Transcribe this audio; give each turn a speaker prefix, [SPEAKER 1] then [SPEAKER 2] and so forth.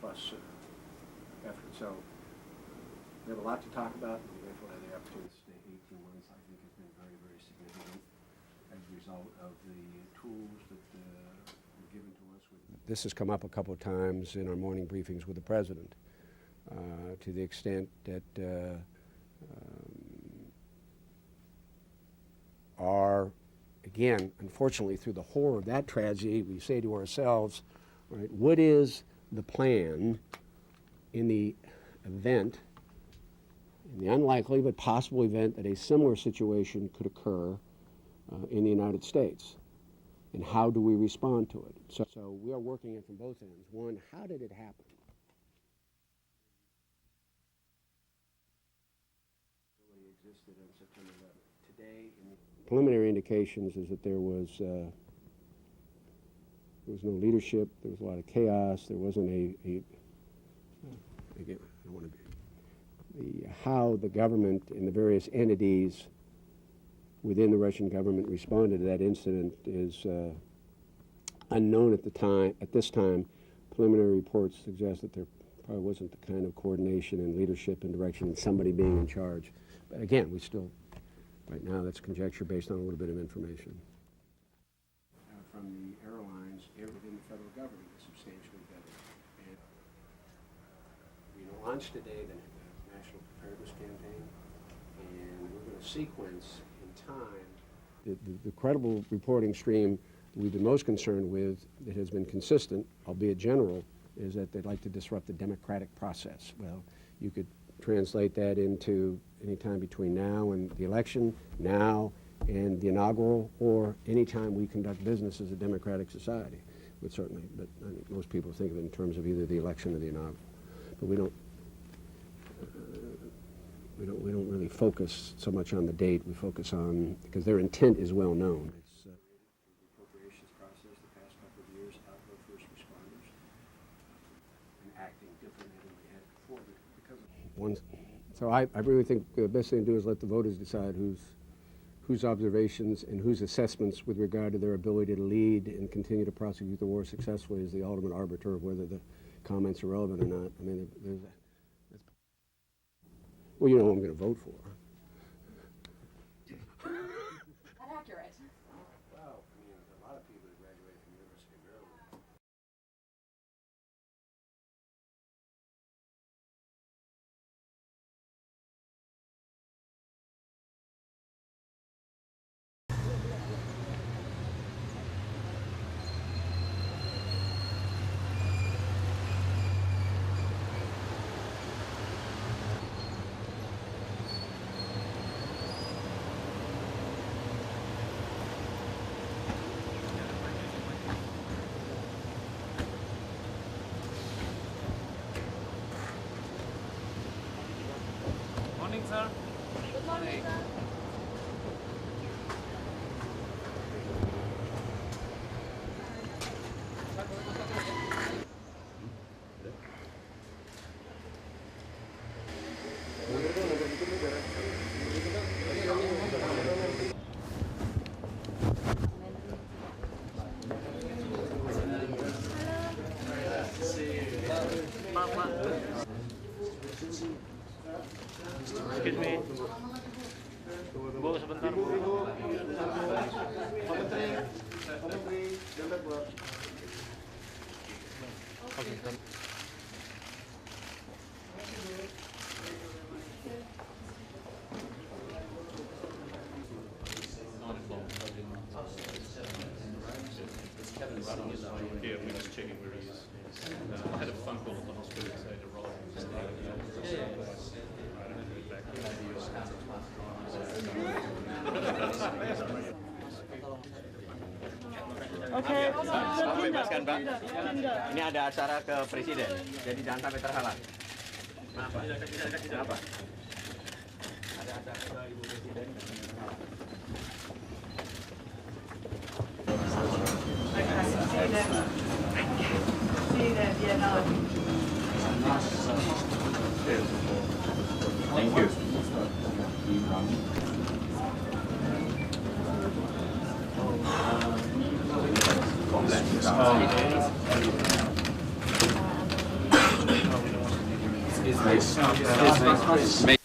[SPEAKER 1] plus effort. So we have a lot to talk about, and we're grateful to have the opportunity to stay 18 months. I think has been very, very significant as a result of the tools that were given to us. This has come up a couple of times in our morning briefings with the President, to the extent that again, unfortunately, through the horror of that tragedy, we say to ourselves, right, what is the plan in the event, in the unlikely but possible event that a similar situation could occur in the United States? And how do we respond to it? So we are working it from both ends. One, how did it happen? It existed on September 11th. Today, in the preliminary indications is that there was no leadership. There was a lot of chaos. There wasn't again, I don't want to be, how the government and the various entities within the Russian government responded to that incident is unknown at the time. At this time, preliminary reports suggest that there probably wasn't the kind of coordination and leadership and direction and somebody being in charge. But again, we still, right now, that's conjecture based on a little bit of information. From the airlines within the federal government is substantially better. And we launched today the National Preparedness Campaign, and we're going to sequence in time the credible reporting stream that we've been most concerned with that has been consistent, albeit general, is that they'd like to disrupt the democratic process. Well, you could translate that into any time between now and the election, now and the inaugural, or any time we conduct business as a democratic society. But certainly, but I think most people think of it in terms of either the election or the inaugural. But we don't really focus so much on the date. We focus on, because their intent is well known. It's the appropriations process the past couple of years, outlaw first responders, and acting differently than we had before. Because of so I really think the best thing to do is let the voters decide whose observations and whose assessments with regard to their ability to lead and continue to prosecute the war successfully is the ultimate arbiter of whether the comments are relevant or not. I mean, well, you know who I'm going to vote for.
[SPEAKER 2] Not accurate.
[SPEAKER 1] Well, I mean, a lot of people who graduated from the University of Maryland.
[SPEAKER 3] Morning, sir.
[SPEAKER 2] Good morning, sir.
[SPEAKER 3] Excuse me. Bu, sebentar, Bu. Oke. Yeah, we're just checking where he is. I had a phone call at the hospital to say to roll.
[SPEAKER 4] Oke,
[SPEAKER 5] Bapak bebaskan, Pak. Ini ada acara ke Presiden, jadi jangan sampai terhalang. Kenapa? Kenapa? Ada acara ke Ibu Presiden. Thank you. Homeland.
[SPEAKER 3] His face.